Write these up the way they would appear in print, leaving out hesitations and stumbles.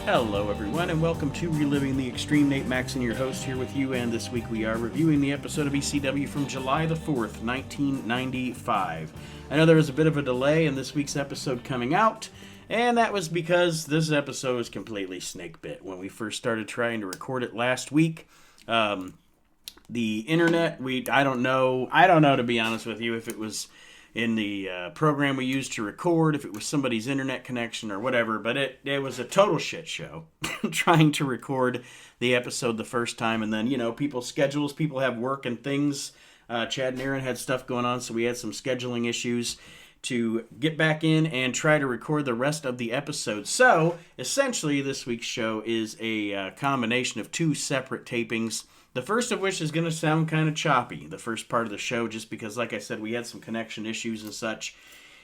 Hello, everyone, and welcome to Reliving the Extreme. Nate Maxson, your host, here with you, and this week we are reviewing the episode of ECW from July the 4th, 1995. I know there was a bit of a delay in this week's episode coming out, and that was because this episode was completely snake bit. When we first started trying to record it last week, the internet, I don't know to be honest with you, if it was in the program we used to record, if it was somebody's internet connection or whatever, but it was a total shit show trying to record the episode the first time. And then, people's schedules, people have work and things. Chad and Aaron had stuff going on, so we had some scheduling issues to get back in and try to record the rest of the episode. So, essentially, this week's show is a combination of two separate tapings. The first of which is going to sound kind of choppy, the first part of the show, just because, like I said, we had some connection issues and such,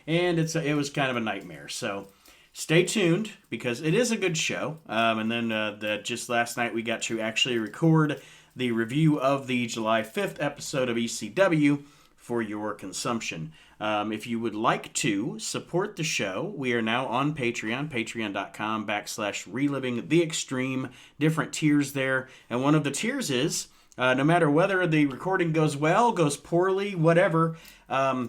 and it was kind of a nightmare. So stay tuned, because it is a good show. And then just last night we got to actually record the review of the July 5th episode of ECW for your consumption. If you would like to support the show, we are now on Patreon, patreon.com/reliving the extreme, different tiers there. And one of the tiers is, no matter whether the recording goes well, goes poorly, whatever, I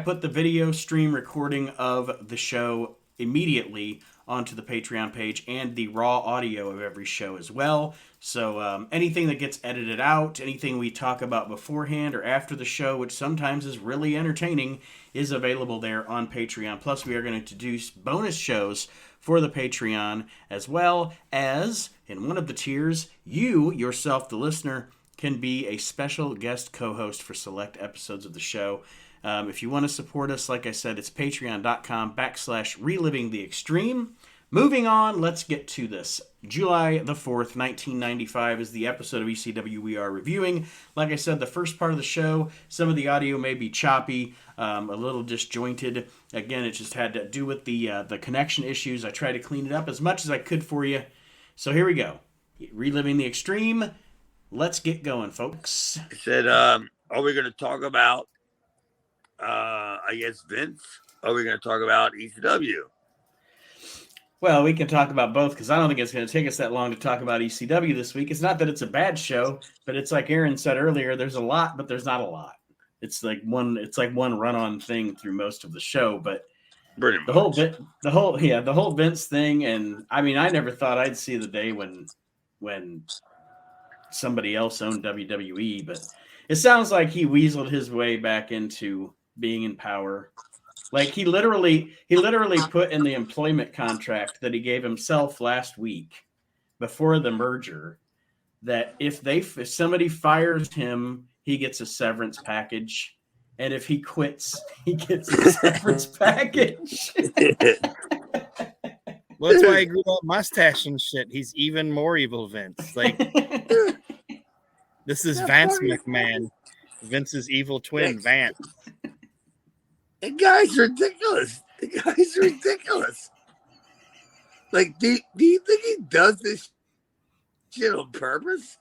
put the video stream recording of the show immediately onto the Patreon page and the raw audio of every show as well. So anything that gets edited out, anything we talk about beforehand or after the show, which sometimes is really entertaining, is available there on Patreon. Plus, we are going to introduce bonus shows for the Patreon, as well as, in one of the tiers, you, yourself, the listener, can be a special guest co-host for select episodes of the show. If you want to support us, like I said, it's patreon.com/reliving the extreme. Moving on, let's get to this. July the 4th, 1995 is the episode of ECW we are reviewing. Like I said, the first part of the show, some of the audio may be choppy, a little disjointed. Again, it just had to do with the connection issues. I tried to clean it up as much as I could for you. So here we go. Reliving the extreme. Let's get going, folks. I said, are we going to talk about I guess Vince? Or are we going to talk about ECW? Well, we can talk about both, because I don't think it's going to take us that long to talk about ECW this week. It's not that it's a bad show, but it's like Aaron said earlier, there's a lot, but there's not a lot. It's like one run-on thing through most of the show, but pretty much. the whole Vince thing, and I mean, I never thought I'd see the day when somebody else owned WWE, but it sounds like he weaseled his way back into being in power. Like he literally put in the employment contract that he gave himself last week before the merger that if somebody fires him, he gets a severance package, and if he quits, he gets a severance package. Well, that's why he grew up mustache and shit. He's even more evil, Vince. Like this is Vance McMahon, Vince's evil twin, Vance. The guy's ridiculous. Like, do you think he does this shit on purpose?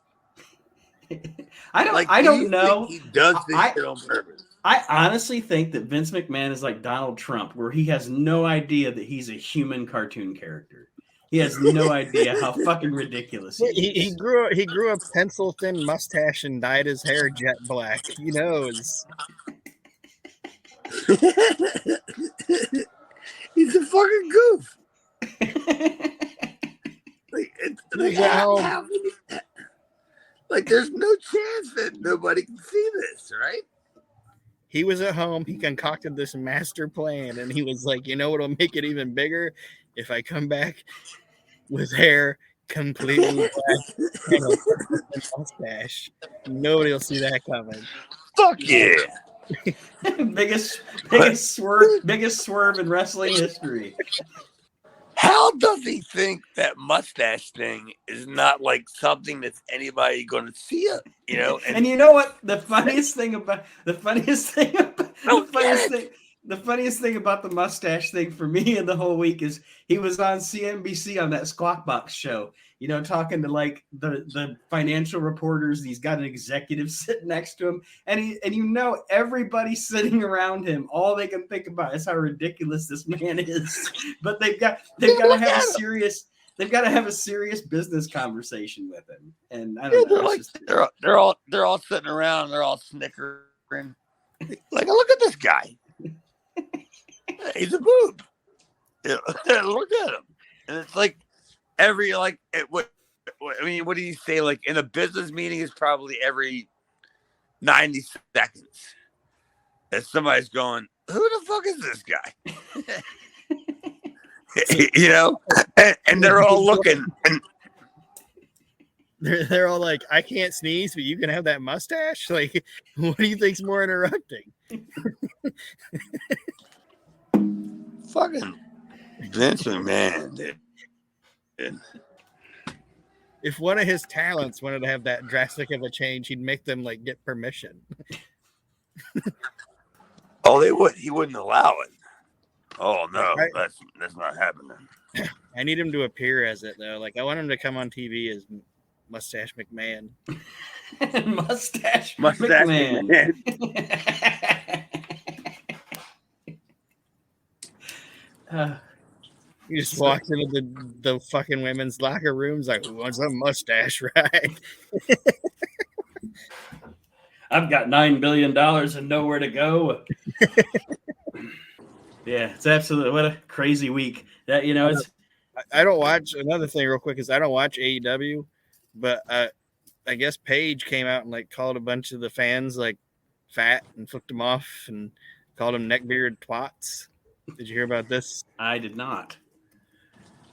I don't know. He does this shit on purpose. I honestly think that Vince McMahon is like Donald Trump, where he has no idea that he's a human cartoon character. He has no idea how fucking ridiculous he is. He grew a pencil thin mustache and dyed his hair jet black. He knows. He's a fucking goof. Like, there's no chance that nobody can see this, right? He was at home. He concocted this master plan, and he was like, you know what'll make it even bigger? If I come back with hair completely black and a mustache. Nobody will see that coming. Fuck yeah. biggest swerve in wrestling history. How does he think that mustache thing is not like something that's anybody going to see it? You know, and you know what? The funniest thing about the mustache thing for me in the whole week is he was on CNBC on that Squawk Box show, you know, talking to like the financial reporters. He's got an executive sitting next to him, and you know everybody sitting around him, all they can think about is how ridiculous this man is. But they've got to have a serious they've got to have a serious business conversation with him. And I don't know. They're like they're all sitting around, they're all snickering. Like, look at this guy. He's a boob. Look at him. And it's like what do you say? Like in a business meeting, is probably every 90 seconds that somebody's going, "Who the fuck is this guy?" and they're all looking, and they're all like, "I can't sneeze, but you can have that mustache." Like, what do you think's more interrupting? fucking Vince McMahon, dude. If one of his talents wanted to have that drastic of a change, he'd make them like get permission. Oh, they would. He wouldn't allow it. Oh no, that's not happening. I need him to appear as it though. Like, I want him to come on TV as Moustache McMahon. Moustache McMahon. He just walks into the fucking women's locker rooms like, "Who wants a mustache, right?" I've got $9 billion and nowhere to go. Yeah, it's absolutely what a crazy week. That it's. I don't watch. Another thing, real quick, is I don't watch AEW, but I guess Paige came out and like called a bunch of the fans like fat and flipped them off and called them neckbeard twats. Did you hear about this? I did not.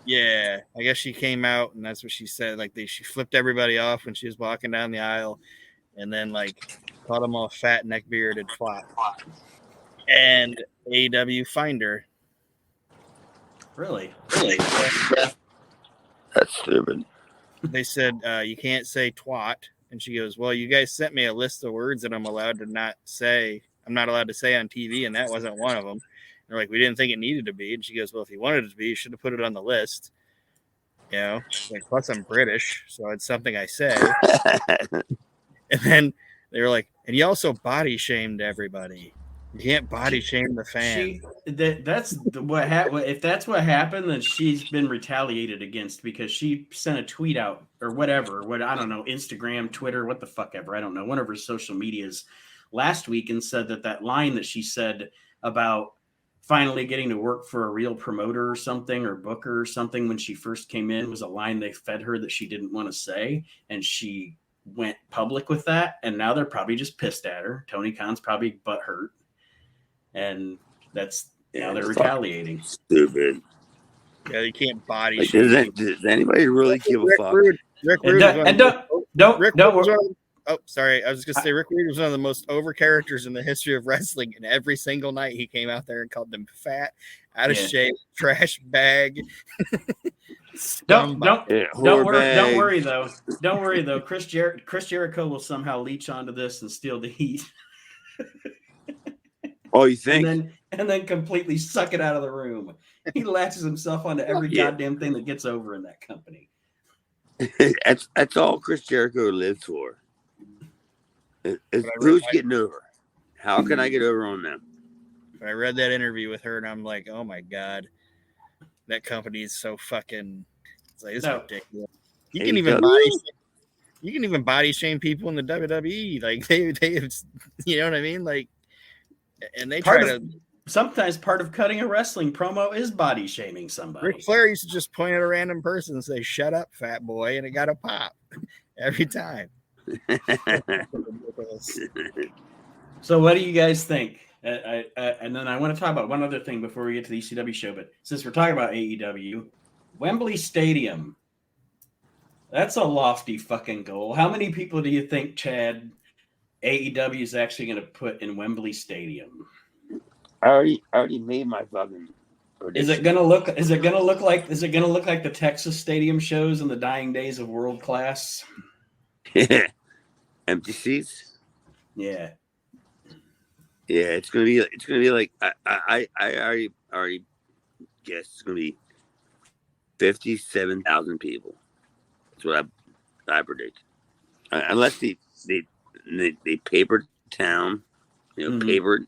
Yeah, I guess she came out and that's what she said. Like she flipped everybody off when she was walking down the aisle, and then like called them all fat, neckbearded twat. And AEW fined her. Really? Yeah. That's stupid. They said you can't say twat, and she goes, "Well, you guys sent me a list of words that I'm not allowed to say on TV, and that wasn't one of them." They're like, "We didn't think it needed to be," and she goes, "Well, if you wanted it to be, you should have put it on the list." Like, plus I'm British, so it's something I say. And then they were like, "And you also body shamed everybody. You can't body shame the fan." That's what happened. If that's what happened, then she's been retaliated against because she sent a tweet out or whatever. I don't know, Instagram, Twitter, what the fuck ever. I don't know. One of her social medias last week, and said that line that she said about finally getting to work for a real promoter or something, or booker or something, when she first came in, was a line they fed her that she didn't want to say, and she went public with that, and now they're probably just pissed at her. Tony Khan's probably butthurt, and that's now they're retaliating. Stupid. Yeah, you can't body like, shame. Does anybody really give a fuck? Rick Rude sorry. I was just gonna say Rick Rude was one of the most over characters in the history of wrestling, and every single night he came out there and called them fat, out of shape, trash bag. Don't worry though. Chris Jericho will somehow leech onto this and steal the heat. Oh, you think? And then completely suck it out of the room. He latches himself onto every goddamn thing that gets over in that company. That's all Chris Jericho lives for. Who's getting over? How can I get over on them? I read that interview with her, and I'm like, oh my god, that company is so fucking. It's ridiculous. You can even body shame people in the WWE. Like they, you know what I mean? Like, and they sometimes part of cutting a wrestling promo is body shaming somebody. Ric Flair used to just point at a random person and say, "Shut up, fat boy," and it got a pop every time. So what do you guys think? And then I want to talk about one other thing before we get to the ECW show. But since we're talking about AEW, Wembley Stadium, that's a lofty fucking goal. How many people do you think, Chad, AEW is actually going to put in Wembley Stadium? I already made my fucking prediction. Is it gonna look like the Texas Stadium shows in the dying days of World Class? Empty seats. Yeah. Yeah, it's gonna be like I already guess it's gonna be 57,000 people. That's what I predict. Unless they papered town, papered,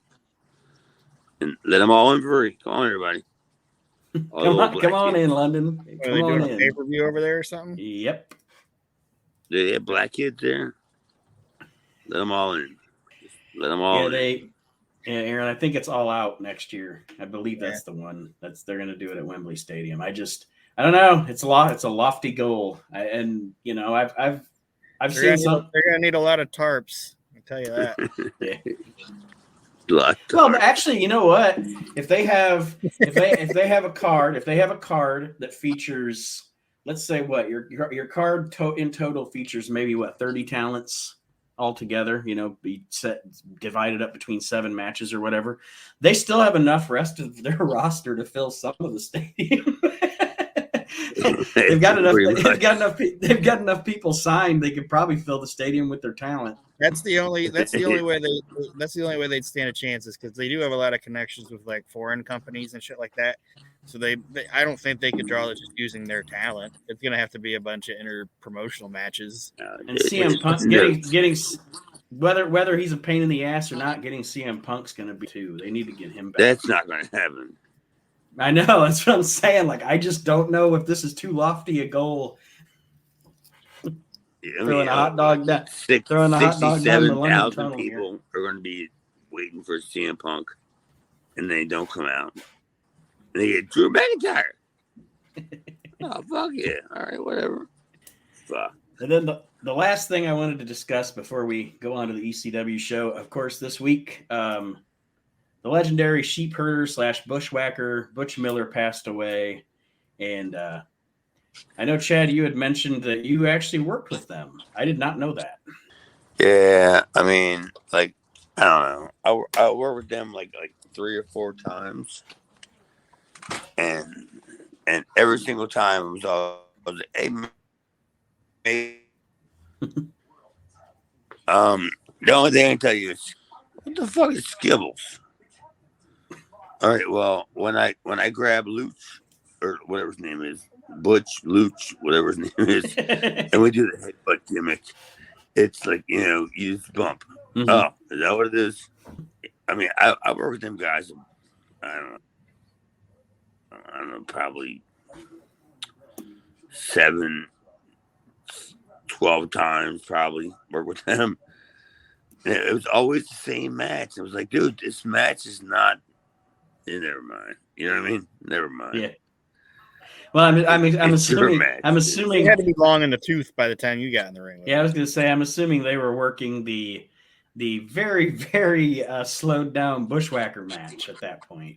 and let them all in free. Come on, everybody. Come on in, London. Are Come they on doing a in. pay-per-view over there or something? Yep. Do they have black kids there? Let them all in. Let them all in. Yeah, Aaron, I think it's All Out next year. I believe Yeah. that's the one. They're going to do it at Wembley Stadium. I don't know. It's a lofty goal, I've seen some. They're gonna need a lot of tarps. I tell you that. Yeah. Well, actually, you know what? If they have a card that features, let's say, what your card in total features maybe 30 talents altogether. Be divided up between 7 matches or whatever. They still have enough rest of their roster to fill some of the stadium. They've got enough people signed. They could probably fill the stadium with their talent. That's the only way they'd stand a chance, is because they do have a lot of connections with like foreign companies and shit like that. So I don't think they could draw it just using their talent. It's gonna have to be a bunch of inter-promotional matches. And CM Punk getting whether he's a pain in the ass or not, getting CM Punk's gonna be too. They need to get him back. That's not gonna happen. I know, that's what I'm saying. Like, I just don't know if this is too lofty a goal. Throwing a hot dog down. Throwing a hot dog down the London Tunnel. People are going to be waiting for CM Punk, and they don't come out. And they get Drew McIntyre. Oh, fuck yeah. All right, whatever. Fuck. And then the last thing I wanted to discuss before we go on to the ECW show, of course, this week, the legendary sheep herder / bushwhacker Butch Miller passed away. And I know, Chad, you had mentioned that you actually worked with them. I did not know that. Yeah, I mean, like, I don't know. I worked with them like 3 or 4 times, and every single time I was like, hey, the only thing I can tell you is, what the fuck is Skibbles? All right, well, when I grab Luch, or whatever his name is, Butch, Luch, whatever his name is, and we do the headbutt gimmick, it's like, you just bump. Mm-hmm. Oh, is that what it is? I mean, I work with them guys, I don't know, probably 7, 12 times, probably work with them. And it was always the same match. It was like, dude, this match is not. Never mind. You know what I mean? Never mind. Yeah. Well, I'm assuming it had to be long in the tooth by the time you got in the ring. Yeah, I was going to say, I'm assuming they were working the very, very slowed down bushwhacker match at that point.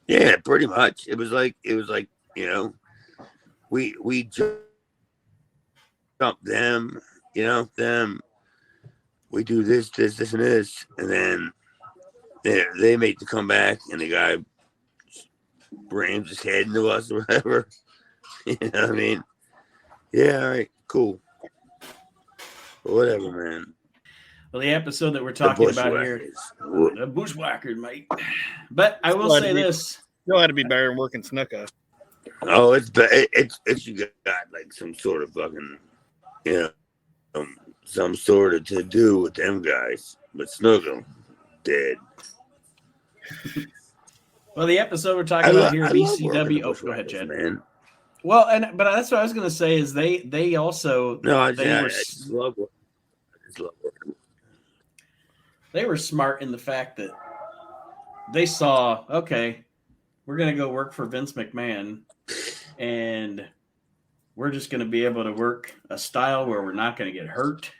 Yeah, pretty much. It was like we jumped them, them. We do this, and this, and then they make the comeback, and the guy rams his head into us or whatever. You know what I mean? Yeah, all right, cool. But whatever, man. Well, the episode that we're talking about here, the bushwhackers, mate. But I will say this: still had to be better than working Snuka. Oh, it's you got like some sort of fucking, some sort of to do with them guys, but Snuka dead. Well, the episode we're talking about here, ECW. Oh, go ahead, Chad. Man. Well, but that's what I was going to say is they also they were smart in the fact that they saw, okay, we're going to go work for Vince McMahon, and we're just going to be able to work a style where we're not going to get hurt,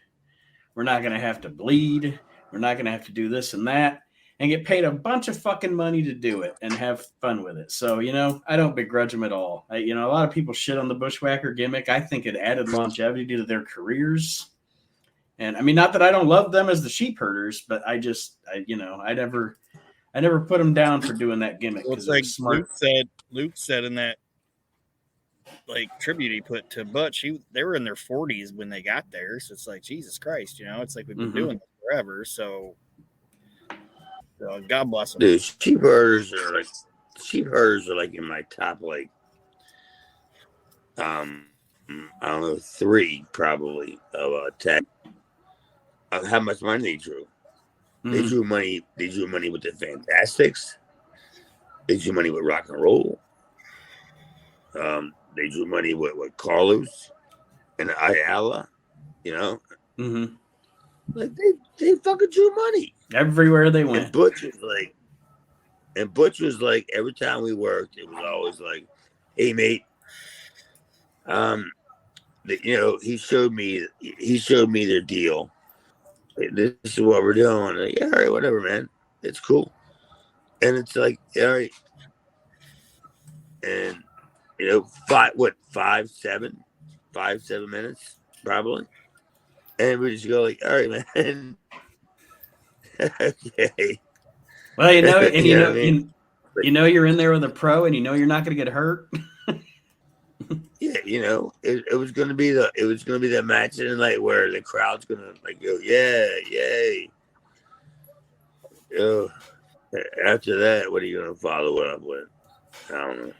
we're not going to have to bleed, we're not going to have to do this and that, and get paid a bunch of fucking money to do it and have fun with it. So, I don't begrudge them at all. A lot of people shit on the bushwhacker gimmick. I think it added longevity to their careers. And I mean, not that I don't love them as the sheep herders, but I never put them down for doing that gimmick. Well, it's like Luke said in that tribute he put to Butch, they were in their 40s when they got there. So it's like, Jesus Christ, it's like we've been doing this forever. So God bless them. Dude, sheep herders are like in my top, I don't know, 3 probably of tech. How much money they drew? Mm-hmm. They drew money with the Fantastics. They drew money with rock and roll. They drew money with Carlos and Ayala. You know, Mm-hmm. like they fucking drew money Everywhere they went. And Butch was like, every time we worked, it was always like, "Hey, mate, he showed me their deal. Like, this is what we're doing. Like, yeah, all right, whatever, man. It's cool." And it's like, all right, and 5, 7 minutes probably, and we just go like, all right, man. Okay. Well, and You know what I mean? you're in there with a pro, and you're not going to get hurt. Yeah, it was gonna be that match in the night where the crowd's gonna like go, yeah, yay. After that, what are you gonna follow it up with? I don't know.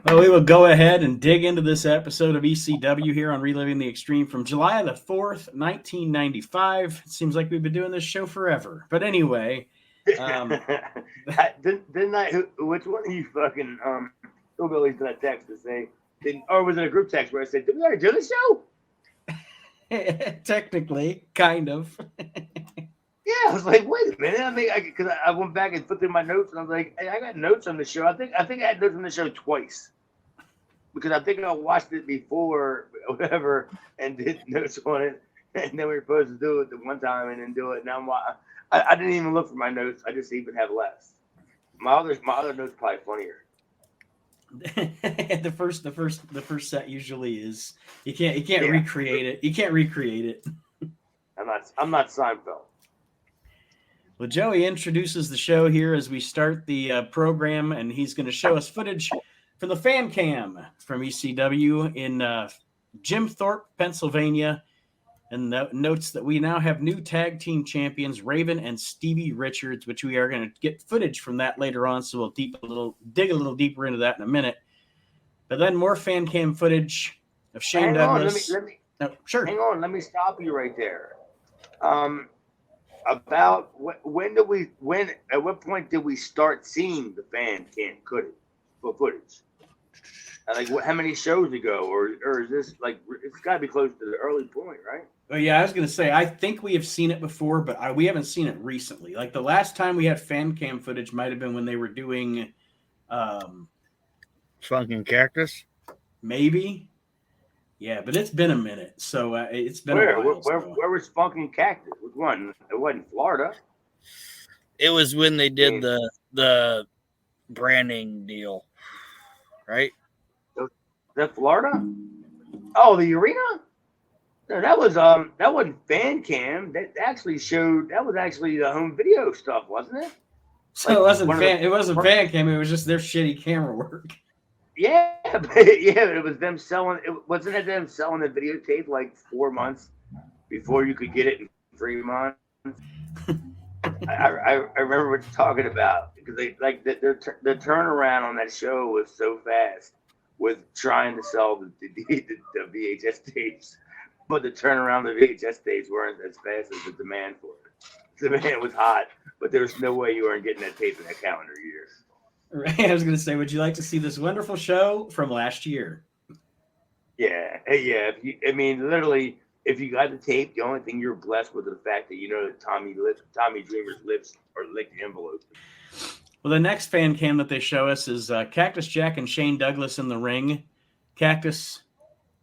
Well, we will go ahead and dig into this episode of ECW here on Reliving the Extreme from July the 4th, 1995. It seems like we've been doing this show forever. But anyway. Which one of you fucking hillbillies did I text to say, or was it a group text where I said, did we already do the show? Technically, kind of. Yeah, I was like, wait a minute. Because I went back and flipped through my notes, and I was like, hey, I got notes on the show. I think I had notes on the show twice, because I think I watched it before, or whatever, and did notes on it, and then we were supposed to do it the one time and then do it. Now I didn't even look for my notes. I just even have less. My other notes probably funnier. the first set usually is you can't recreate it. You can't recreate it. I'm not Seinfeld. Well, Joey introduces the show here as we start the program, and he's going to show us footage from the fan cam from ECW in Jim Thorpe, Pennsylvania, and notes that we now have new tag team champions, Raven and Stevie Richards, which we are going to get footage from that later on, so we'll dig a little deeper into that in a minute. But then more fan cam footage of Shane Douglas. Sure. Hang on, let me stop you right there. About at what point did we start seeing the fan cam footage? Like how many shows ago, or is this like, it's got to be close to the early point, right? Oh yeah, I was gonna say I think we have seen it before, but we haven't seen it recently. Like the last time we had fan cam footage might have been when they were doing, Funkin' Cactus. Maybe. Yeah, but it's been a minute, so it's been a while. Where was Funkin' Cactus? Which one? It wasn't Florida. It was when they did the branding deal, right? Is that Florida? Oh, the arena? No, that wasn't fan cam. That was actually the home video stuff, wasn't it? So like it wasn't fan cam. It was just their shitty camera work. Yeah, it was them selling. Wasn't it them selling the videotape like 4 months before you could get it in 3 months? I remember what you're talking about, because they like the turnaround on that show was so fast with trying to sell the VHS tapes, but the turnaround of the VHS tapes weren't as fast as the demand for it. The demand was hot, but there was no way you weren't getting that tape in that calendar year. Right. I was going to say, would you like to see this wonderful show from last year? Yeah. Literally, if you got the tape, the only thing you're blessed with is the fact that that Tommy Dreamer's lips are licked envelopes. Well, the next fan cam that they show us is Cactus Jack and Shane Douglas in the ring. Cactus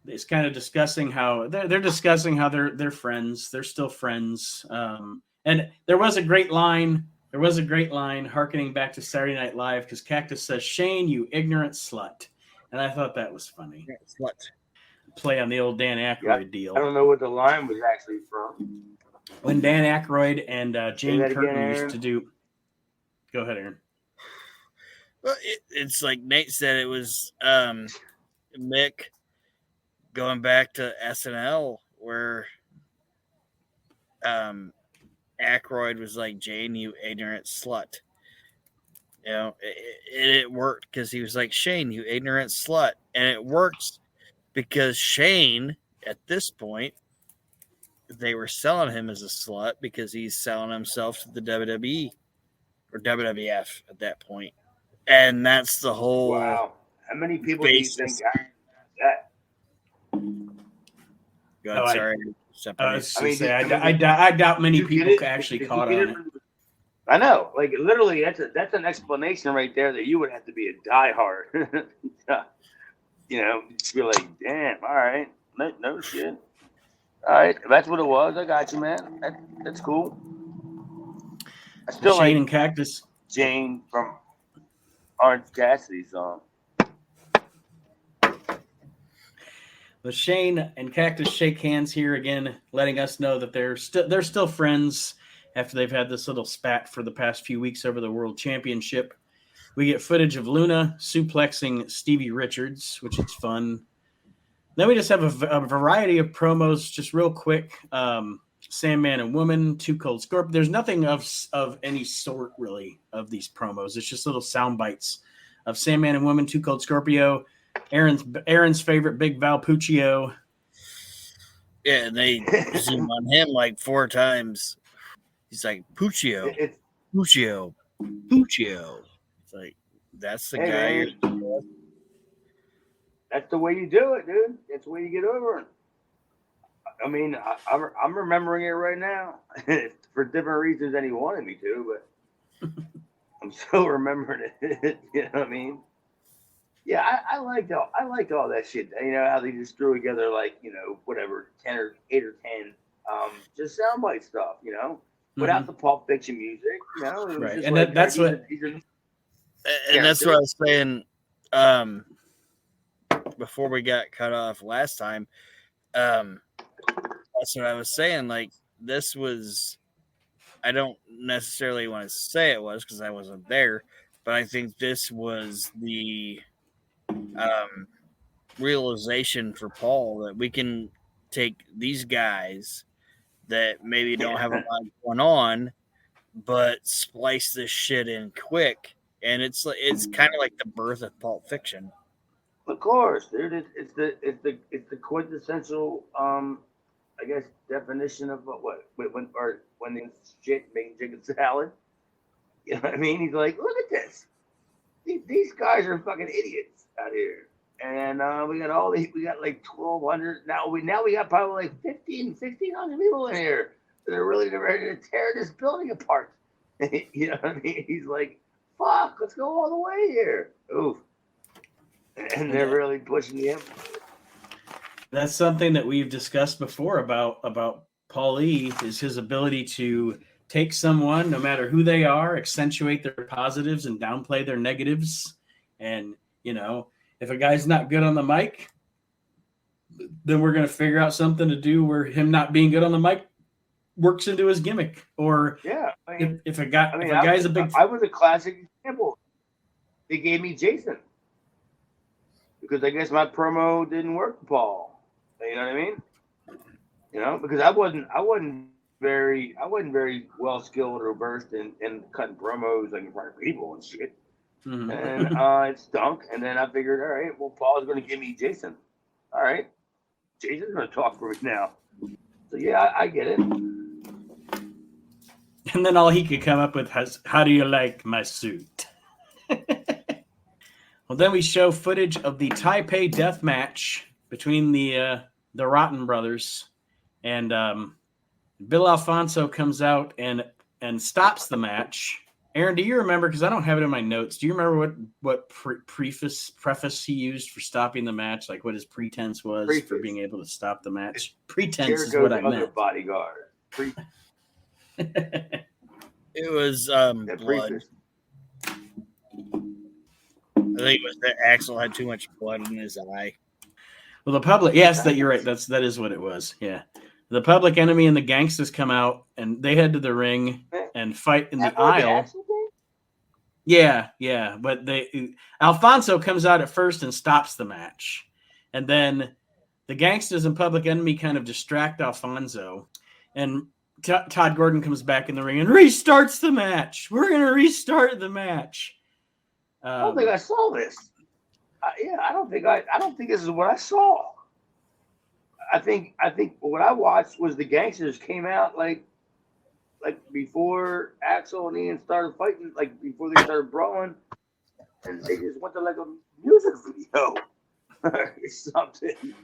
is kind of discussing how they're friends. They're still friends. And there was a great line. Harkening back to Saturday Night Live, because Cactus says, "Shane, you ignorant slut," and I thought that was funny. Slut. Play on the old Dan Aykroyd deal. I don't know what the line was actually from. When Dan Aykroyd and Jane Curtin used to do. Go ahead, Aaron. Well, it's like Nate said. It was Mick going back to SNL, where Aykroyd was like, "Jane, you ignorant slut." It worked because he was like, "Shane, you ignorant slut," and it works because Shane, at this point, they were selling him as a slut because he's selling himself to the WWE or WWF at that point. And that's the whole Wow. How many people do you think basis. got that? Go ahead, Oh, sorry. I was I mean, say, I mean, I doubt did many you get people it? actually Did you caught get on it? it. I know. Like literally, that's an explanation right there that you would have to be a diehard. You know, just be like, damn, all right, no shit. All right, if that's what it was, I got you, man. That's cool. I Well, still Shane like and Cactus. Jane from Orange Cassidy song. Well, Shane and Cactus shake hands here again, letting us know that they're still friends after they've had this little spat for the past few weeks over the World Championship. We get footage of Luna suplexing Stevie Richards, which is fun. Then we just have a variety of promos, just real quick. Sandman and Woman, Too Cold Scorpio. There's nothing of any sort really of these promos. It's just little sound bites of Sandman and Woman, Too Cold Scorpio, Aaron's favorite, Big Val Puccio. Yeah, and they zoom on him like 4 times. He's like, Puccio, It's Puccio, Puccio. It's like, that's the hey, guy. man, that's the way you do it, dude. That's the way you get over it. I mean, I'm remembering it right now for different reasons than he wanted me to, but I'm still remembering it. You know what I mean? Yeah, I liked all that shit. You know how they just threw together like whatever 8 or 10, just soundbite stuff. You know, without the Pulp Fiction music. You know, it was Right, just and like that's what. And that's what I was saying before we got cut off last time. That's what I was saying. Like, this was, I don't necessarily want to say it was because I wasn't there, but I think this was the realization for Paul that we can take these guys that maybe don't have a lot going on, but splice this shit in quick. And it's kind of like the birth of Pulp Fiction. Of course, dude. It's the quintessential I guess definition of when the shit making chicken salad. You know what I mean? He's like, look at this. These guys are fucking idiots out here. And we got like 1,200 now. We got probably like 1,500 people in here that are really ready to tear this building apart. You know what I mean? He's like, fuck, let's go all the way here. Oof. And they're really pushing him. That's something that we've discussed before about Paul E. is his ability to take someone, no matter who they are, accentuate their positives and downplay their negatives. And, if a guy's not good on the mic, then we're going to figure out something to do where him not being good on the mic works into his gimmick. Or yeah, I mean, if a guy's a big... I was a classic example. They gave me Jason because I guess my promo didn't work for Paul. You know what I mean? Because I wasn't very well skilled or versed in cutting promos like in front of people and shit. Mm-hmm. And it stunk. And then I figured, all right, well, Paul's going to give me Jason. All right, Jason's going to talk for me now. So yeah, I get it. And then all he could come up with was, "How do you like my suit?" Well, then we show footage of the Taipei death match between the Rotten brothers, and Bill Alfonso comes out and stops the match. Aaron, do you remember? Because I don't have it in my notes. Do you remember what preface he used for stopping the match? Like what his pretense was for being able to stop the match? Pretense is what I meant. Bodyguard. It was blood. I think it was that Axel had too much blood in his eye. Well, the public, yes, you're right. That is what it was. Yeah. The Public Enemy and the Gangsters come out and they head to the ring and fight in the aisle. Yeah. But Alfonso comes out at first and stops the match. And then the Gangsters and Public Enemy kind of distract Alfonso. And Todd Gordon comes back in the ring and restarts the match. We're going to restart the match. I don't think I saw this. I don't think this is what I saw. I think what I watched was the Gangsters came out like before Axel and Ian started fighting, like before they started brawling, and they just went to like a music video or something.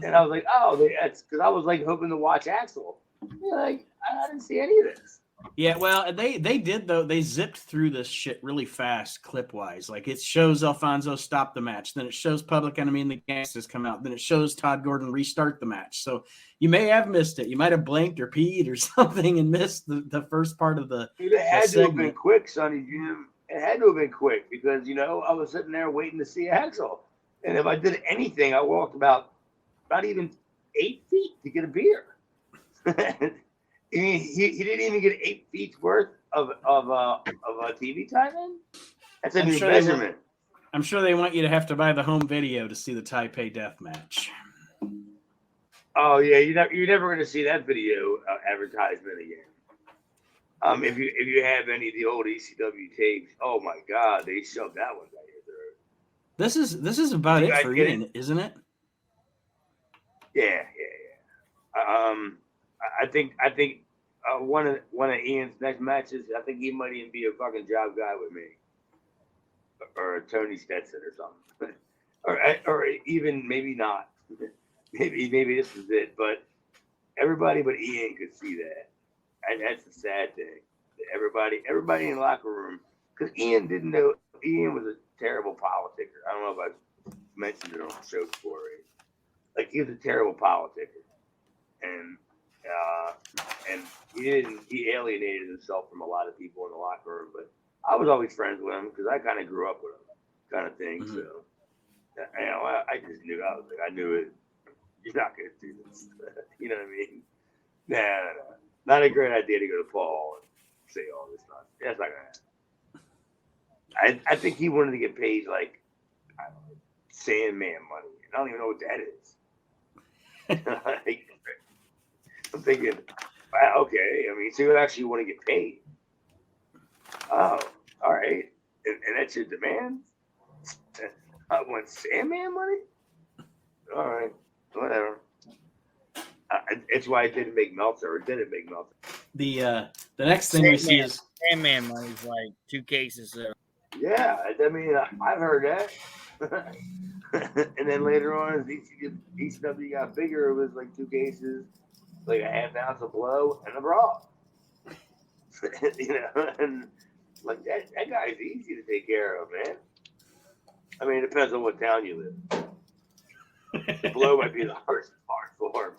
And I was like, oh, that's because I was like hoping to watch Axel. Like, I didn't see any of this. Yeah, well, they did, though. They zipped through this shit really fast, clip-wise. Like, it shows Alfonso stop the match. Then it shows Public Enemy and the Gangsters come out. Then it shows Todd Gordon restart the match. So you may have missed it. You might have blinked or peed or something and missed the first part of the Dude, it had to have been segment. quick, Sonny Jim. It had to have been quick because, I was sitting there waiting to see Axel. And if I did anything, I walked about not even 8 feet to get a beer. He didn't even get 8 feet worth of a TV time in. That's a new measurement. I'm sure they want you to have to buy the home video to see the Taipei death match. Oh yeah, you're never going to see that video advertisement again. If you have any of the old ECW tapes, oh my God, they shoved that one down your throat. This is about it for Ian, isn't it? Yeah. I think one of Ian's next matches, I think he might even be a fucking job guy with me, or Tony Stetson or something, or even maybe not. Maybe this is it, but everybody but Ian could see that, and that's the sad thing. Everybody in the locker room, because Ian didn't know. Ian was a terrible politicker. I don't know if I mentioned it on the show before. Right? Like, he was a terrible politicker, and he alienated himself from a lot of people in the locker room. But I was always friends with him because I kind of grew up with him, kind of thing. Mm-hmm. So I just knew. I knew it. You're not gonna do this. You know what I mean? Nah. Not a great idea to go to Paul and say all this stuff. That's not gonna happen. I think he wanted to get paid like, I don't know, Sandman money. I don't even know what that is. I'm thinking, okay. I mean, so you actually want to get paid? Oh, all right. And that's your demand? I want Sandman money? All right, whatever. It's why I didn't make Meltzer. Or didn't make Meltzer. The next thing we see is Sandman money's like 2 cases. Yeah, I mean, I've heard that. And then later on, as ECW got bigger, it was like 2 cases, like a half ounce of blow and a bra. And like that guy's easy to take care of, man. I mean, it depends on what town you live. The blow might be the hardest part for him.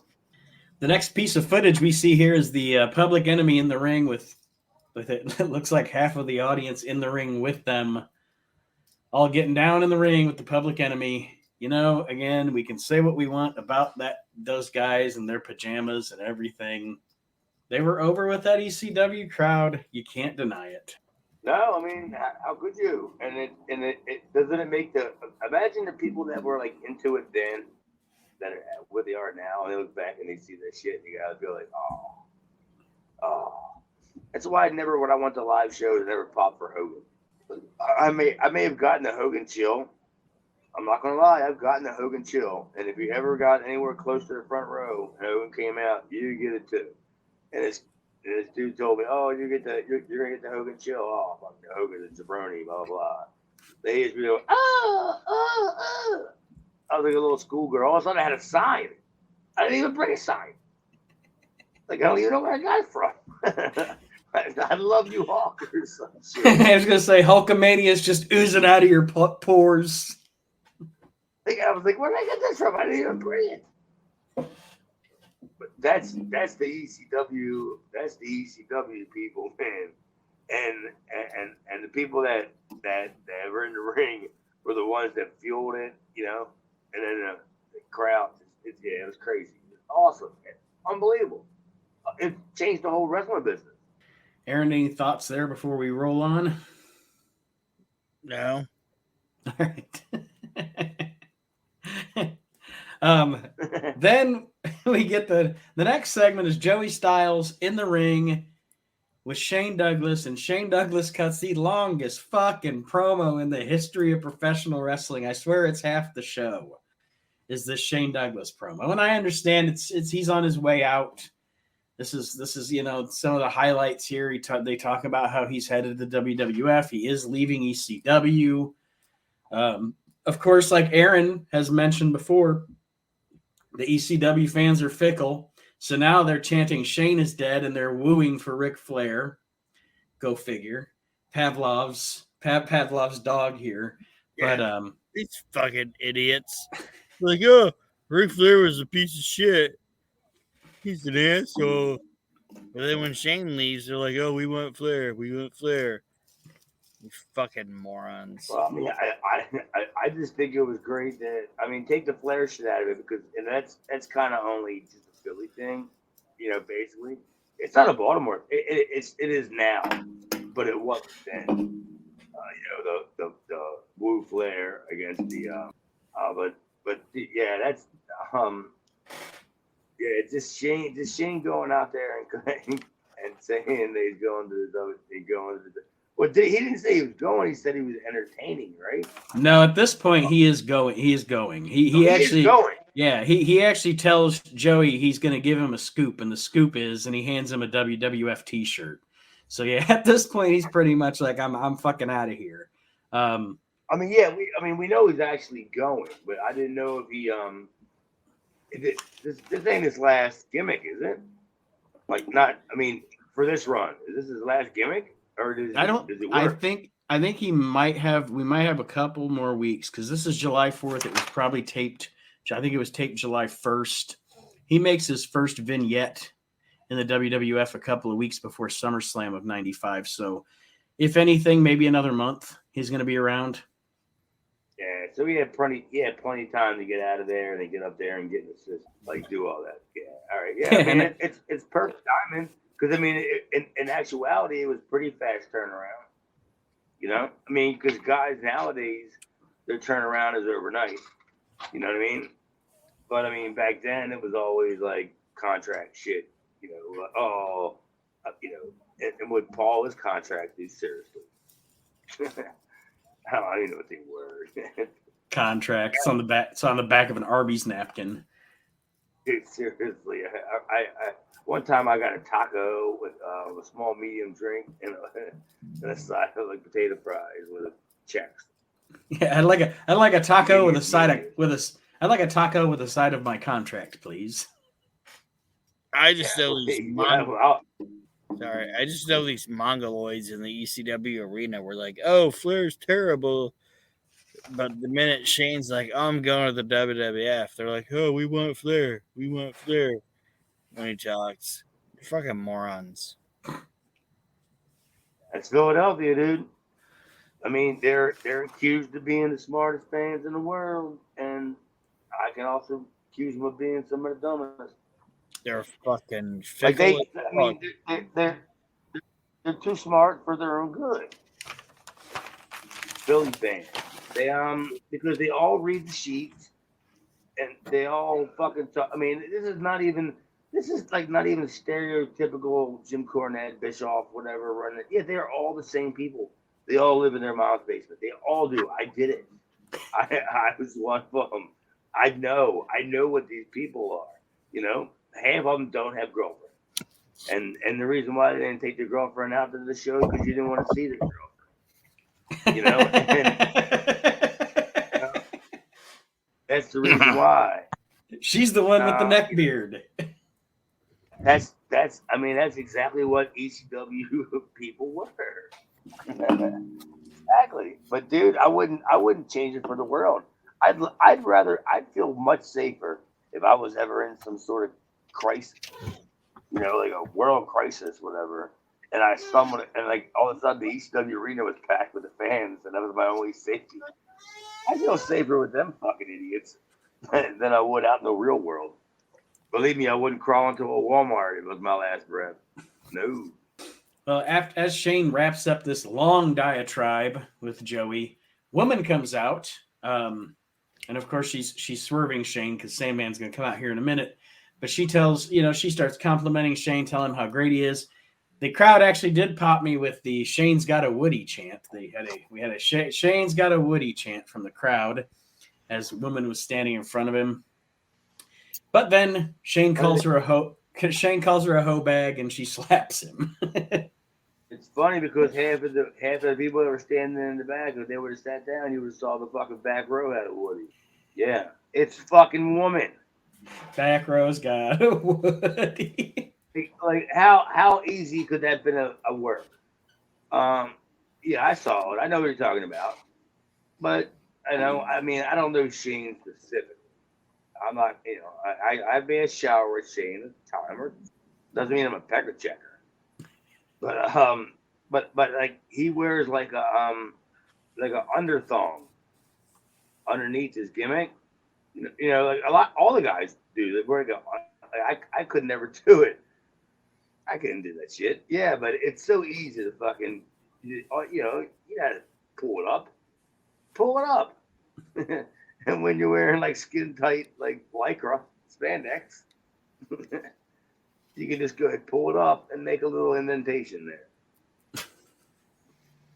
The next piece of footage we see here is the Public Enemy in the ring with it. It looks like half of the audience in the ring with them, all getting down in the ring with the Public Enemy. Again, we can say what we want about those guys and their pajamas and everything. They were over with that ECW crowd. You can't deny it. No, I mean, how could you? And it doesn't it make imagine the people that were like into it then, that are where they are now, and they look back and they see that shit, and you gotta feel like, oh. That's why when I went to live shows, I never popped for Hogan. I may have gotten the Hogan chill. I'm not gonna lie, I've gotten the Hogan chill, and if you ever got anywhere close to the front row and Hogan came out, you get it too. And this dude told me, "Oh, you're gonna get the Hogan chill." Oh, fuck, Hogan's a jabroni, blah blah. They used to be like, oh. I was like a little schoolgirl. All of a sudden, I had a sign. I didn't even bring a sign. Like, I don't even know where I got it from. I love you, Hawk, or some shit. I was gonna say Hulkamania is just oozing out of your pores. I was like, where did I get this from? I didn't even bring it. But that's the ECW. That's the ECW people, man. And the people that were in the ring were the ones that fueled it, And then the crowd, it was crazy. It was awesome, unbelievable. It changed the whole wrestling business. Aaron, any thoughts there before we roll on? No. All right. Then we get the next segment is Joey Styles in the ring with Shane Douglas, and Shane Douglas cuts the longest fucking promo in the history of professional wrestling. I swear it's half the show is this Shane Douglas promo. And I understand it's he's on his way out. This is some of the highlights here. They talk about how he's headed to the WWF. He is leaving ECW. Of course, like Aaron has mentioned before, the ECW fans are fickle. So now they're chanting Shane is dead and they're wooing for Ric Flair. Go figure. Pavlov's dog here. Yeah. But These fucking idiots. Like, oh, Ric Flair was a piece of shit. He's an asshole. But then when Shane leaves, they're like, oh, we want Flair. We want Flair. You fucking morons. Well, I mean, I just think it was great that, I mean, take the Flair shit out of it because, and that's kind of only just a Philly thing, you know, basically. It's not a Baltimore. It is now, but it wasn't then. You know, the Woo Flair against the, yeah, that's, yeah, it's just Shane going out there and saying that he's going to the. Well, he didn't say he was going. He said he was entertaining, right? No, at this point, he is going. He is going. He actually, is going. Yeah, he actually tells Joey he's going to give him a scoop, and the scoop is, and he hands him a WWF T-shirt. So yeah, at this point, he's pretty much like, I'm fucking out of here. I mean, yeah, we know he's actually going, but I didn't know if he this ain't his last gimmick, is it? Like, not. I mean, for this run, is this his last gimmick? Or does it work? I think we might have a couple more weeks because this is July 4th. It was probably taped. I think it was taped July 1st. He makes his first vignette in the WWF a couple of weeks before SummerSlam of '95. So, if anything, maybe another month he's going to be around. Yeah, so he had plenty of time to get out of there and then get up there and get an assist, like do all that. Yeah, all right. Yeah, I mean, it's perfect timing. Because, I mean, in actuality, it was pretty fast turnaround. You know? I mean, because guys nowadays, their turnaround is overnight. You know what I mean? But, I mean, back then, it was always, like, contract shit. You know, and with Paul, his contract is seriously. I don't even know what they were. Contract. It's on the back. It's on the back of an Arby's napkin. Dude, seriously. I one time I got a taco with a small medium drink and a side of like potato fries with a check. Yeah, I'd like a taco with a side I'd like a taco with a side of my contract, please. I just know these I just know these mongoloids in the ECW arena were like, oh, Flair's terrible. But the minute Shane's like, oh, I'm going to the WWF, they're like, oh, we want Flair. We want Flair. When he talks, fucking morons. That's Philadelphia, dude. I mean, they're accused of being the smartest fans in the world, and I can also accuse them of being some of the dumbest. They're fucking fickle. Like they're too smart for their own good. Philly fans, because they all read the sheets, and they all fucking talk. I mean, this is not even stereotypical Jim Cornette, Bischoff, whatever running it. Yeah, they're all the same people. They all live in their mom's basement. They all do. I did it. I was one of them. I know what these people are. You know, half of them don't have girlfriends. And the reason why they didn't take their girlfriend out to the show because you didn't want to see their girlfriend. You know? That's the reason why. She's the one with the neck beard. That's exactly what ECW people were. Exactly. But dude, I wouldn't change it for the world. I'd feel much safer if I was ever in some sort of crisis, you know, like a world crisis, whatever. And I stumbled, and like all of a sudden the ECW arena was packed with the fans, and that was my only safety. I feel safer with them fucking idiots than I would out in the real world. Believe me, I wouldn't crawl into a Walmart if it was my last breath. No. Well, as Shane wraps up this long diatribe with Joey, woman comes out, and of course she's swerving Shane because Sandman's going to come out here in a minute. But she starts complimenting Shane, telling him how great he is. The crowd actually did pop me with the Shane's Got a Woody chant. We had a Shane's Got a Woody chant from the crowd as woman was standing in front of him. But then Shane calls her a hoe bag and she slaps him. It's funny because half of the people that were standing in the back, if they would have sat down, you would have saw the fucking back row had a Woody. Yeah, it's fucking woman. Back row's got a Woody. Like how easy could that have been a work? Yeah, I saw it. I know what you're talking about, but I don't know Shane specifically. I'm not, I've been a shower with Shane at the time. Or doesn't mean I'm a pecker checker, but like he wears like a underthong underneath his gimmick. Like all the guys do. They wear I could never do it. I couldn't do that shit. Yeah, but it's so easy to fucking, you gotta pull it up. And when you're wearing like skin tight, like lycra spandex, you can just go ahead, pull it up, and make a little indentation there.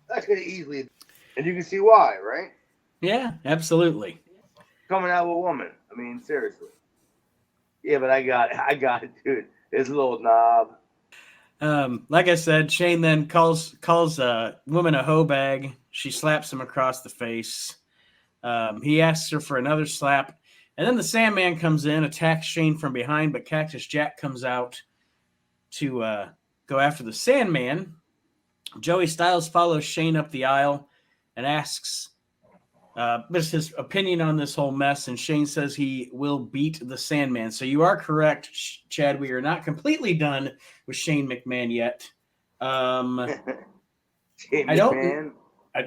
That's gonna easily, and you can see why, right? Yeah, absolutely. Coming out with a woman. I mean, seriously. Yeah, but I got it, dude. This little knob. Like I said, Shane then calls a woman a hoe bag. She slaps him across the face. He asks her for another slap. And then the Sandman comes in, attacks Shane from behind, but Cactus Jack comes out to go after the Sandman. Joey Styles follows Shane up the aisle and asks his opinion on this whole mess, and Shane says he will beat the Sandman. So you are correct, Chad. We are not completely done with Shane McMahon yet. Shane McMahon?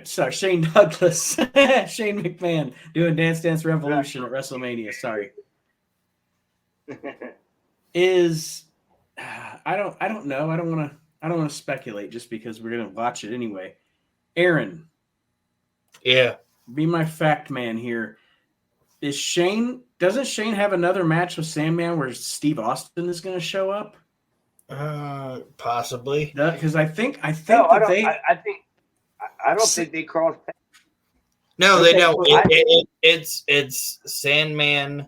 Sorry, Shane Douglas. Shane McMahon doing Dance Dance Revolution at WrestleMania. Sorry. I don't know. I don't want to speculate just because we're gonna watch it anyway. Aaron. Yeah. Be my fact man here. Doesn't Shane have another match with Sandman where Steve Austin is going to show up? Possibly. Because I think I don't think they cross paths. No, they don't. It's Sandman,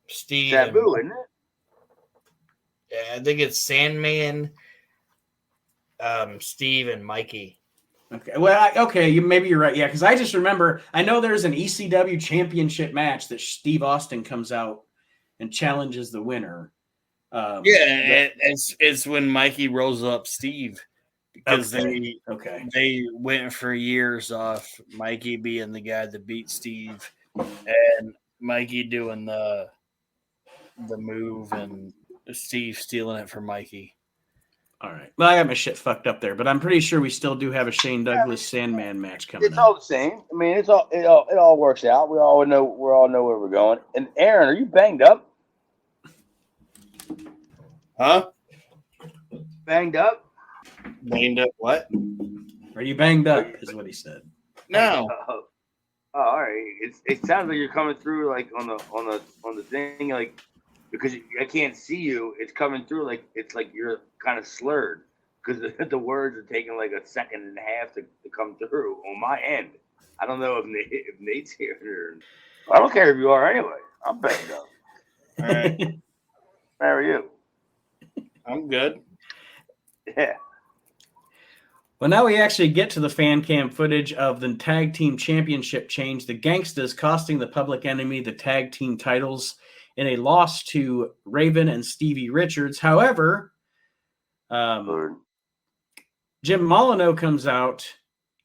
Steve. Taboo, isn't it? Yeah, I think it's Sandman, Steve, and Mikey. Okay. Well, maybe you're right. Yeah, because I just remember. I know there's an ECW championship match that Steve Austin comes out and challenges the winner. It's when Mikey rolls up Steve because they went for years off Mikey being the guy that beat Steve and Mikey doing the move and Steve stealing it from Mikey. All right. Well, I got my shit fucked up there, but I'm pretty sure we still do have a Shane Douglas Sandman match coming up. It's all the same. I mean, it all works out. We all know where we're going. And Aaron, are you banged up? Huh? Banged up? Banged up what? Are you banged up? Is what he said. No. All right. It sounds like you're coming through like on the thing, like because I can't see you. It's coming through like it's like you're kind of slurred because the words are taking like a second and a half to come through on my end. I don't know if Nate's here or I don't care if you are anyway. I'm banged up. All right. How are you? I'm good. Yeah. Well, now we actually get to the fan cam footage of the tag team championship change. The Gangstas costing the Public Enemy the tag team titles in a loss to Raven and Stevie Richards. However, Jim Molyneux comes out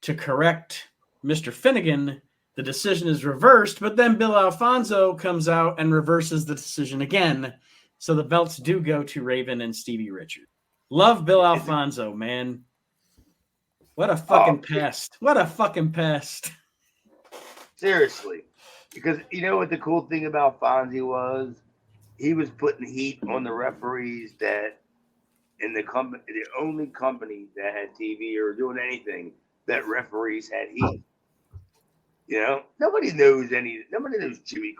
to correct Mr. Finnegan. The decision is reversed, but then Bill Alfonso comes out and reverses the decision again. So the belts do go to Raven and Stevie Richards. Love Bill Alfonso, man. What a fucking pest. What a fucking pest. Seriously. Because you know what the cool thing about Fonzie was? He was putting heat on the referees that in the only company that had TV or doing anything that referees had heat. You know, nobody knows Jimmy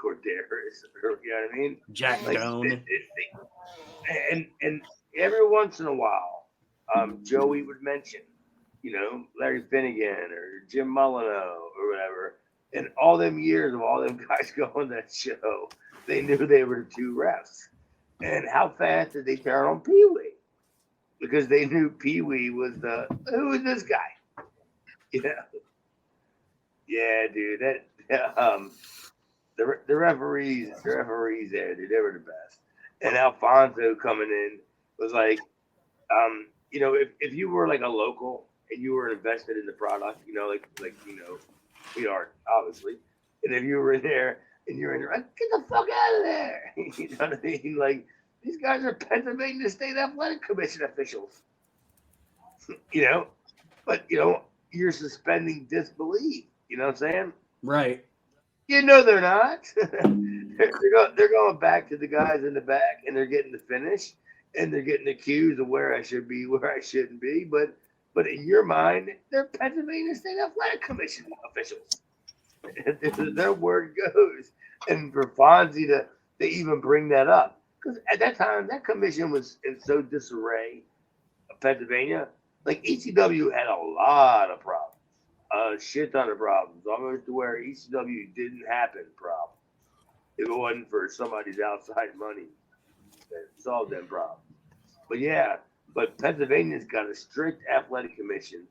Corderas, or, you know what I mean? Jack Doan. And every once in a while, Joey would mention, Larry Finnegan or Jim Molyneux or whatever. And all them years of all them guys going that show, they knew they were the two refs. And how fast did they turn on Pee-wee? because they knew Pee Wee was who is this guy? Yeah, dude. The referees there, dude, they were the best. And Alfonso coming in was like, if you were like a local and you were invested in the product, we are obviously, and if you were in there and you're in there, like, get the fuck out of there, you know what I mean? Like, these guys are Pennsylvania State Athletic Commission officials, but you're suspending disbelief. You know what I'm saying? Right. They're not. they're going back to the guys in the back, and they're getting the finish, and they're getting accused of where I should be, where I shouldn't be. But in your mind, they're Pennsylvania State Athletic Commission officials. Their word goes. And for Fonzie to even bring that up, because at that time that commission was in so disarray of Pennsylvania. Like ECW had a lot of problems. A shit ton of problems, almost to where ECW didn't happen problem. If it wasn't for somebody's outside money that solved them problems. But Pennsylvania's got a strict athletic commission,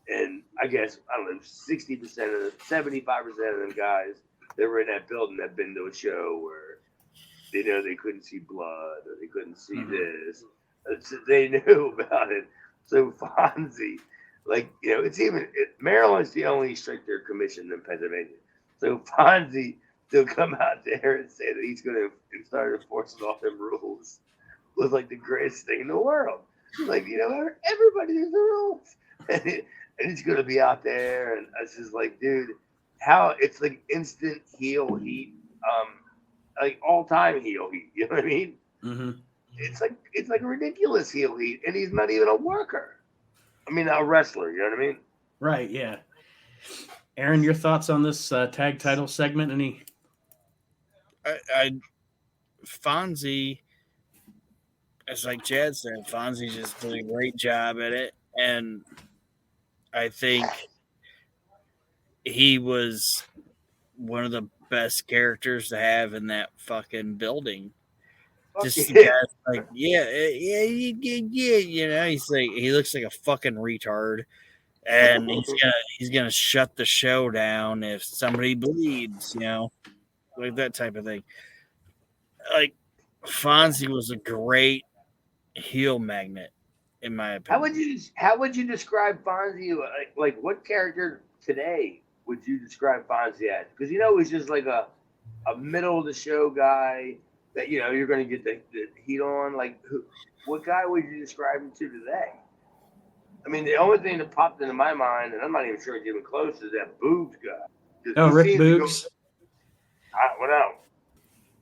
and I guess, 60% of 75% of them guys that were in that building have been to a show where they couldn't see blood or they couldn't see this. They knew about it. So Fonzie, Maryland's the only stricter commission than Pennsylvania. So Fonzie to come out there and say that he's going to start enforcing all them rules was like the greatest thing in the world. Like, everybody has the rules. And he's going to be out there. And I was just like, dude, how it's like instant heel heat, like all-time heel heat. You know what I mean? Mm-hmm. It's like a ridiculous heel heat. And he's not even a worker. I mean, a wrestler, you know what I mean? Right, yeah. Aaron, your thoughts on this tag title segment? Fonzie, as like Chad said, Fonzie just did a great job at it. And I think he was one of the best characters to have in that fucking building. Just the guy's like, yeah, he's like, he looks like a fucking retard, and he's gonna shut the show down if somebody bleeds, like that type of thing. Like, Fonzie was a great heel magnet, in my opinion. How would you describe Fonzie? Like what character today would you describe Fonzie as? Because he's just like a middle of the show guy that you're going to get the heat on. Like, what guy would you describe him to today? I mean, the only thing that popped into my mind, and I'm not even sure it's even close, is that Boobs guy. Oh, Rick Boobs.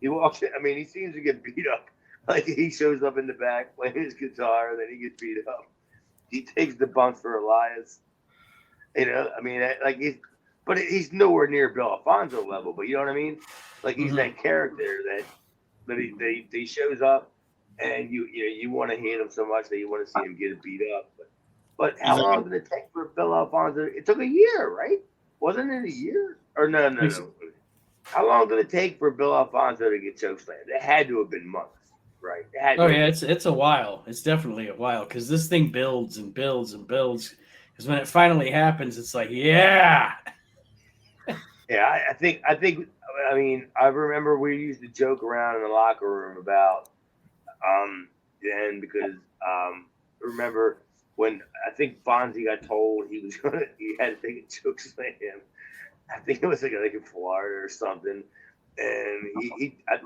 He walks in. I mean, he seems to get beat up. Like, he shows up in the back playing his guitar, and then he gets beat up. He takes the bumps for Elias. He's nowhere near Bill Alfonso level. But you know what I mean? Like, he's that character that he shows up, and you want to hate him so much that you want to see him get beat up. But how long did it take for Bill Alfonso? It took a year, right? Wasn't it a year? Or no. How long did it take for Bill Alfonso to get chokeslammed? It had to have been months, right? It's a while. It's definitely a while because this thing builds and builds and builds. Because when it finally happens, it's like, yeah. Yeah, I think. I mean, I remember we used to joke around in the locker room about, because remember when I think Fonzie got told he had to take a choke slam. I think it was like in Florida or something, and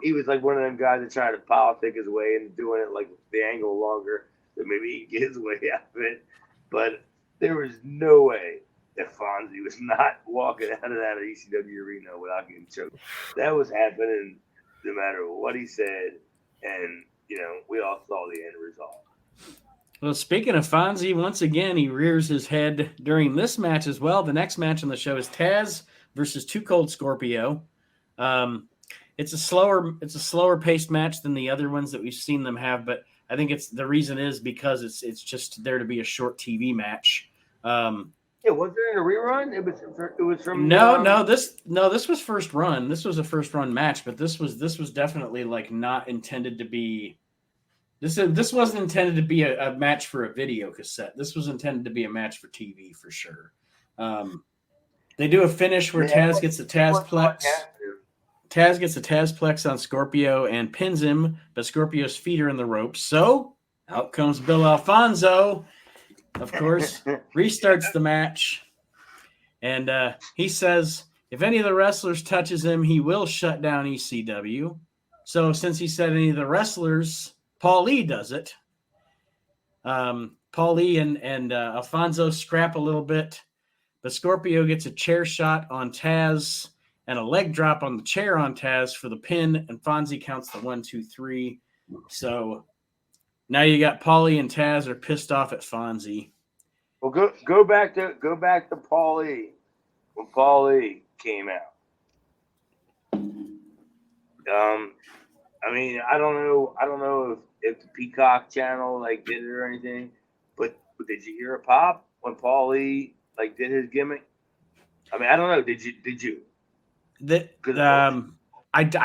he was like one of them guys that tried to politic his way into doing it like the angle longer, so maybe he could get his way out of it. But there was no way that Fonzie was not walking out of that ECW arena without getting choked. That was happening no matter what he said, and we all saw the end result. Well, speaking of Fonzie, once again he rears his head during this match as well. The next match on the show is Taz versus Too Cold Scorpio. It's a slower paced match than the other ones that we've seen them have, but I think the reason is because it's just there to be a short TV match. Was there a rerun? It was from this was first run. This was a first run match, but this was definitely like not intended to be This wasn't intended to be a match for a video cassette. This was intended to be a match for TV for sure. They do a finish where Taz gets the Tazplex. Taz gets the Tazplex on Scorpio and pins him, but Scorpio's feet are in the ropes. So out comes Bill Alfonso, of course, restarts the match. And he says if any of the wrestlers touches him, he will shut down ECW. So since he said any of the wrestlers, Paul Lee does it. Paul Lee and Alfonso scrap a little bit. But Scorpio gets a chair shot on Taz and a leg drop on the chair on Taz for the pin, and Fonzie counts the 1, 2, 3. So now you got Paulie and Taz are pissed off at Fonzie. Well, go back to Paulie when Paulie came out. I mean, I don't know if the Peacock channel like did it or anything, but did you hear a pop when Paulie like did his gimmick? I mean, I don't know. Did you? I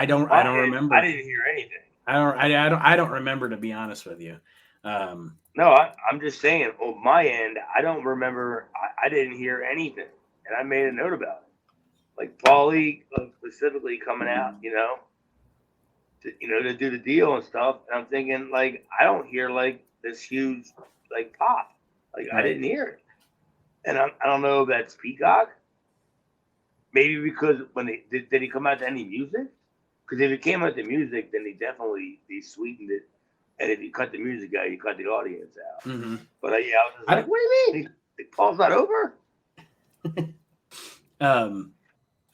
don't remember. I didn't hear anything. I don't remember, to be honest with you. No, I'm just saying. On my end, I don't remember. I didn't hear anything, and I made a note about it. Like Paulie specifically coming out, to do the deal and stuff. And I'm thinking, like, I don't hear like this huge like pop. Like I didn't hear it, and I don't know if that's Peacock. Maybe because when did he come out to any music? Because if he came out to music, then he sweetened it. And if you cut the music out, you cut the audience out. Mm-hmm. But I was just like, what do you mean? Paul's not over?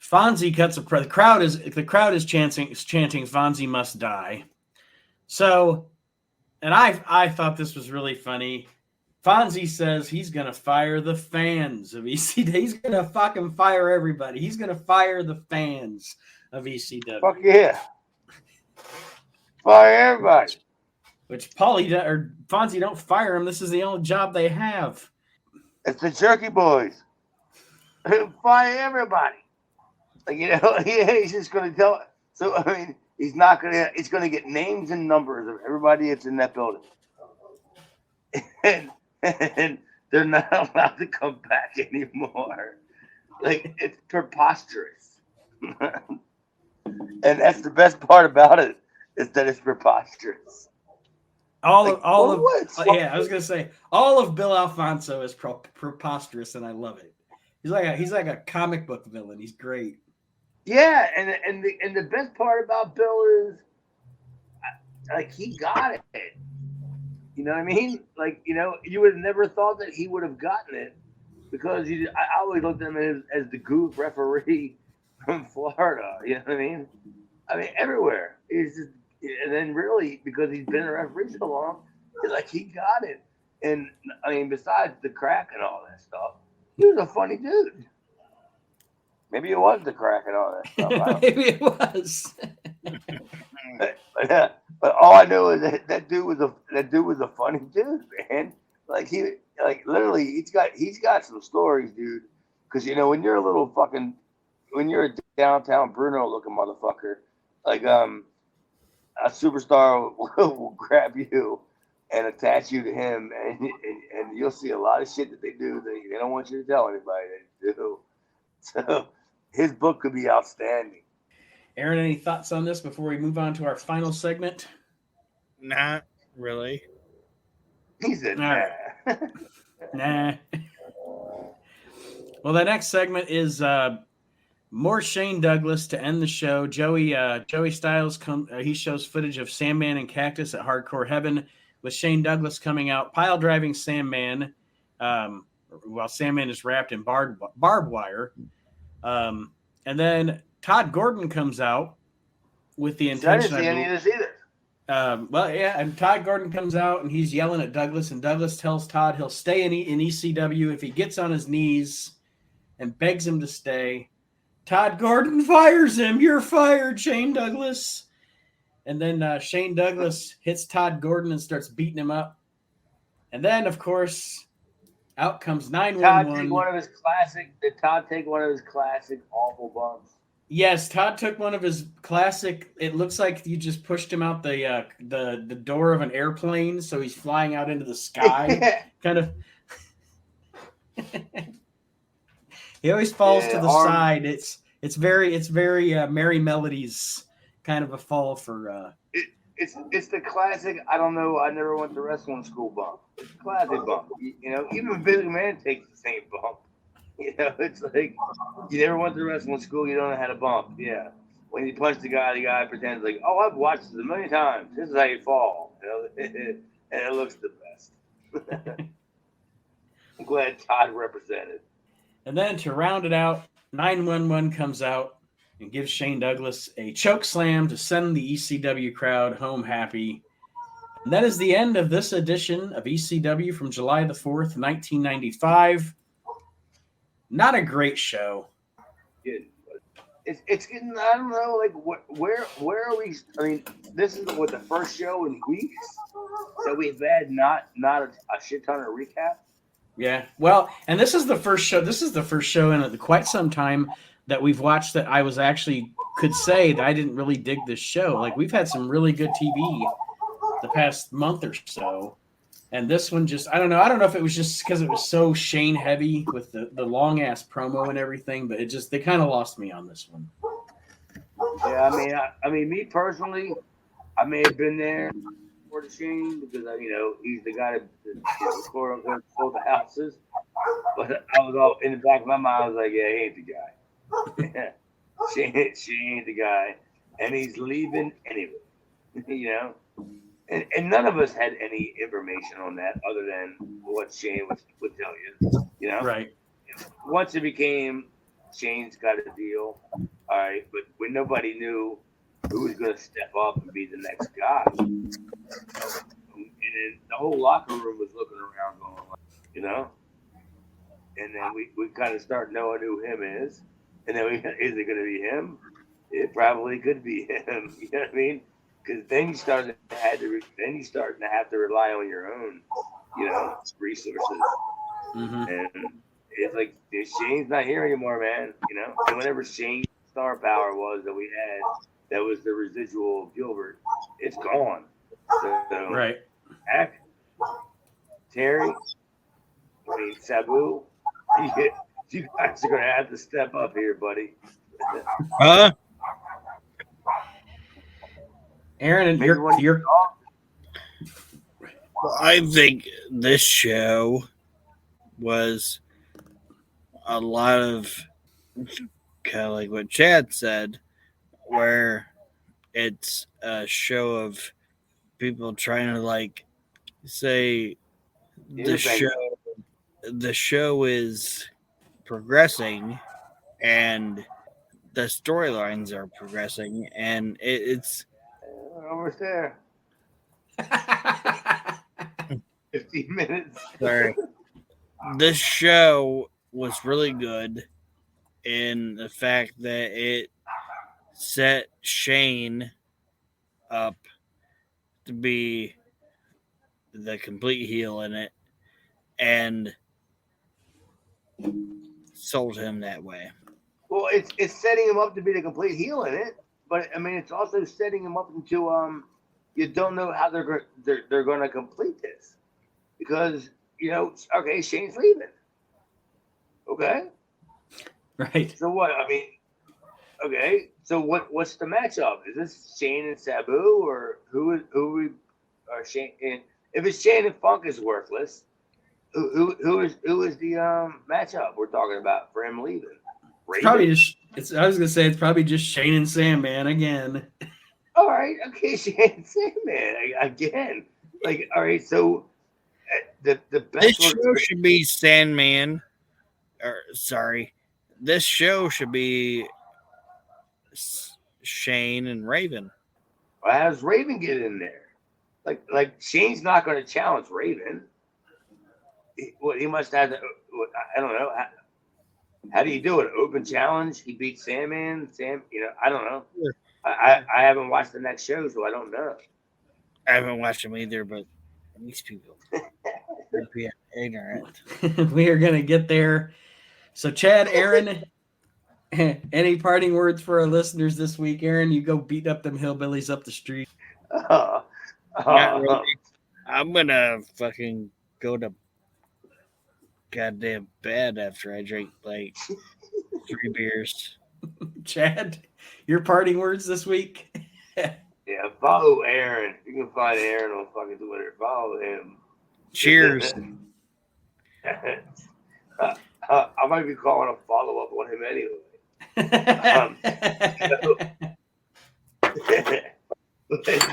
Fonzie cuts a the crowd is chanting Fonzie must die. So, and I thought this was really funny. Fonzie says he's gonna fire the fans of ECW. He's gonna fucking fire everybody. He's gonna fire the fans of ECW. Fuck yeah! Fire everybody. Which Fonzie don't fire him. This is the only job they have. It's the Jerky Boys. Fire everybody. Like, he's just going to tell. So, I mean, he's going to get names and numbers of everybody that's in that building. And they're not allowed to come back anymore. Like, it's preposterous. And that's the best part about it, is that it's preposterous. I was gonna say all of Bill Alfonso is preposterous, and I love it. He's like a comic book villain. He's great. Yeah, and the best part about Bill is, like, he got it. You know what I mean? Like, you would have never thought that he would have gotten it, because I always looked at him as the goof referee from Florida. You know what I mean? I mean, everywhere. He's just. And then really, because he's been a referee so long, like, he got it. And I mean, besides the crack and all that stuff, he was a funny dude. Maybe it was the crack and all that stuff. Maybe it was. but all I know is that dude was a funny dude, man. Like, literally, he's got some stories, dude. Because when you're when you're a downtown Bruno looking motherfucker, like a superstar will grab you and attach you to him, and you'll see a lot of shit that they do that they don't want you to tell anybody they do. So his book could be outstanding. Aaron, any thoughts on this before we move on to our final segment? Not really. He said, nah. Nah. Well, the next segment is more Shane Douglas to end the show. Joey Styles he shows footage of Sandman and Cactus at Hardcore Heaven, with Shane Douglas coming out pile driving Sandman while Sandman is wrapped in barbed wire. And then Todd Gordon comes out with the intention. I didn't see any of this either. And Todd Gordon comes out and he's yelling at Douglas, and Douglas tells Todd he'll stay in ECW if he gets on his knees and begs him to stay. Todd Gordon fires him. You're fired, Shane Douglas. And then Shane Douglas hits Todd Gordon and starts beating him up. And then, of course, out comes 911. Did Todd take one of his classic awful bumps? Yes, Todd took one of his classic. It looks like you just pushed him out the door of an airplane, so he's flying out into the sky. Kind of. He always falls to the arm. side. It's very Merry Melodies kind of a fall for. It's the classic. I don't know. I never went to wrestling school bump. It's a classic bump. You know, even Vince McMahon takes the same bump. You know, it's like you never went to wrestling school. You don't know how to bump. Yeah. When you punch the guy pretends like, oh, I've watched this a million times. This is how you fall. You know, and it looks the best. I'm glad Todd represented. And then to round it out, 911 comes out and gives Shane Douglas a choke slam to send the ECW crowd home happy. And that is the end of this edition of ECW from July the 4th, 1995. Not a great show. It's getting, I don't know, like where are we? I mean, this is what the first show in weeks that we've had not a shit ton of recap. Yeah, well, and this is the first show. This is the first show in quite some time that we've watched that I was actually could say that I didn't really dig this show. Like we've had some really good TV the past month or so, and this one just I don't know if it was just because it was so Shane heavy with the long ass promo and everything, but they kind of lost me on this one. Yeah, I mean, me personally, I may have been there for the Shane because he's the guy that quote unquote sold the houses. But I was all in the back of my mind. I was like, yeah, he ain't the guy. She ain't the guy, and he's leaving anyway. You know, and none of us had any information on that other than what Shane would tell you. You know, right? Once it became Shane's got a deal, all right, but when nobody knew who was going to step up and be the next guy. And then the whole locker room was looking around going, you know? And then we kind of start knowing who him is. And then is it going to be him? It probably could be him. You know what I mean? Because then you starting to have to rely on your own, resources. Mm-hmm. And it's like Shane's not here anymore, man. You know? And whenever Shane's star power was that we had, that was the residual of Gilbert. It's gone. So, right. Heck, Terry, Sabu, you guys are going to have to step up here, buddy. Huh? Aaron, you're I think this show was a lot of kind of like what Chad said, where it's a show of people trying to like say the show is progressing and the storylines are progressing and it's almost there. 15 minutes. Sorry. This show was really good in the fact that it set Shane up to be the complete heel in it and sold him that way. Well, it's setting him up to be the complete heel in it, but I mean it's also setting him up into you don't know how they're going to complete this because okay, Shane's leaving. Okay. right. So what? I mean, okay. So what's the matchup? Is this Shane and Sabu or who are Shane? And if it's Shane and Funk is worthless, who is the matchup we're talking about for him leaving? It's probably just. I was gonna say it's probably just Shane and Sandman again. All right, okay, Shane and Sandman again. Like, all right, so the best. This show should be Sandman. This show should be Shane and Raven. Well, how does Raven get in there? Like Shane's not going to challenge Raven. He must have. I don't know. How do you do it? Open challenge? He beats Sandman. I don't know. Sure. I haven't watched the next show, so I don't know. I haven't watched them either, but these people are ignorant. We are gonna get there. So, Chad, Aaron, Any parting words for our listeners this week, Aaron? You go beat up them hillbillies up the street. Not really. I'm gonna fucking go to goddamn bed after I drink like 3 beers. Chad, your parting words this week? Yeah, follow Aaron. You can find Aaron on fucking Twitter. Follow him. Cheers. I might be calling a follow up on him anyway.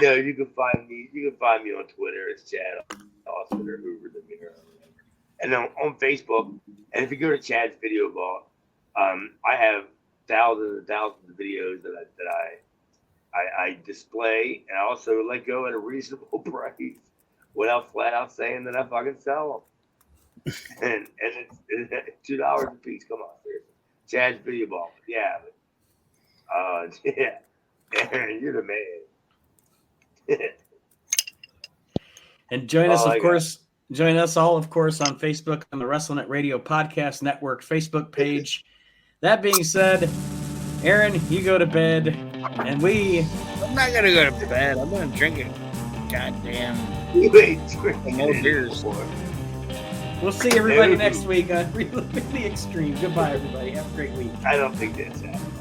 No, you can find me. You can find me on Twitter. It's Chad Austin or Hoover the Mirror, and then on Facebook. And if you go to Chad's Video Vault, I have thousands and thousands of videos that I display, and I also let go at a reasonable price without flat out saying that I fucking sell them. and it's $2 a piece. Come on, seriously. Chad's Video Vault. Yeah. Yeah. Aaron, you're the man. And join us, of course. Join us all, of course, on Facebook on the WrestleNet Radio Podcast Network Facebook page. That being said, Aaron, you go to bed, and I'm not gonna go to bed. I'm gonna drink it. Goddamn. You ain't drinking more beers. We'll see everybody next week on Reliving the Extreme. Goodbye, everybody. Have a great week. I don't think that's happening.